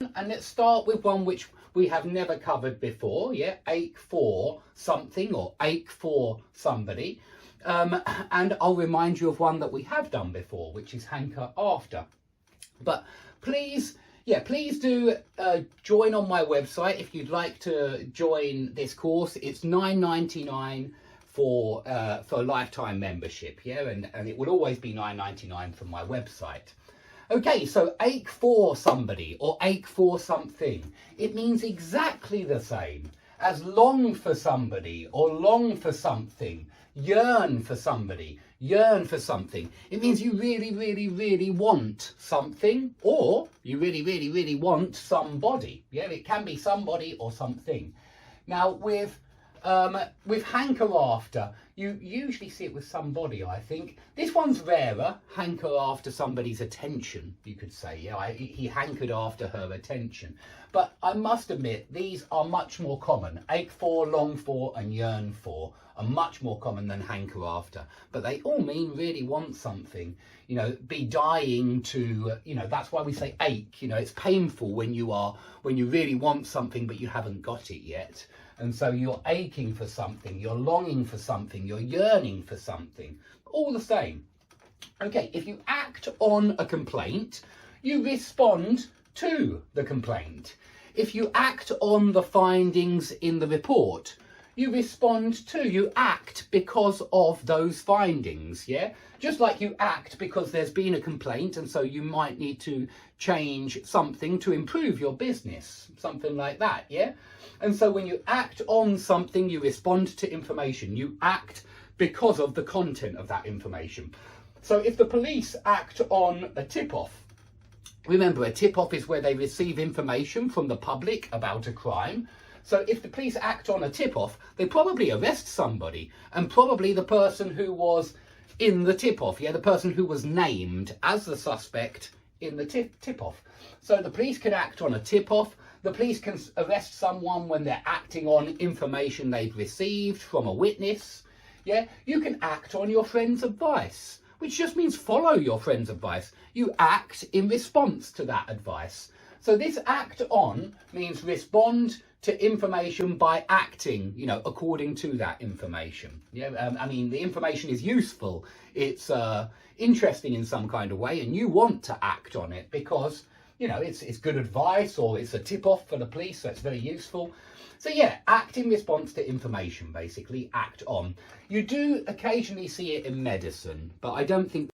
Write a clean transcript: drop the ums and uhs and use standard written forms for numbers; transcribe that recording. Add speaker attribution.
Speaker 1: And let's start with one which we have never covered before, yeah? Ache for something or ache for somebody. And I'll remind you of one that we have done before, which is hanker after. But please do join on my website if you'd like to join this course. It's $9.99 for lifetime membership, yeah, and it will always be $9.99 from my website. Okay, so ache for somebody or ache for something. It means exactly the same as long for somebody or long for something. Yearn for somebody, yearn for something. It means you really, really, really want something, or you really, really, really want somebody. Yeah, it can be somebody or something. Now with hanker after, you usually see it with somebody, I think. This one's rarer, hanker after somebody's attention, you could say. Yeah, he hankered after her attention. But I must admit, these are much more common. Ache for, long for, and yearn for are much more common than hanker after. But they all mean really want something. You know, be dying to, you know, that's why we say ache. You know, it's painful when you really want something, but you haven't got it yet. And so you're aching for something, you're longing for something, you're yearning for something, all the same. Okay, if you act on a complaint, you respond to the complaint. If you act on the findings in the report, you respond to, you act because of those findings, yeah? Just like you act because there's been a complaint and so you might need to change something to improve your business, something like that, yeah? And so when you act on something, you respond to information. You act because of the content of that information. So if the police act on a tip-off, remember a tip-off is where they receive information from the public about a crime. So if the police act on a tip-off, they probably arrest somebody, and probably the person who was in the tip-off, yeah, the person who was named as the suspect in the tip-off. So the police can act on a tip-off. The police can arrest someone when they're acting on information they've received from a witness. Yeah, you can act on your friend's advice, which just means follow your friend's advice. You act in response to that advice. So this act on means respond to information by acting, you know, according to that information. Yeah, I mean, the information is useful. It's interesting in some kind of way, and you want to act on it because, you know, it's good advice, or it's a tip-off for the police, so it's very useful. So yeah, act in response to information, basically, act on. You do occasionally see it in medicine, but I don't think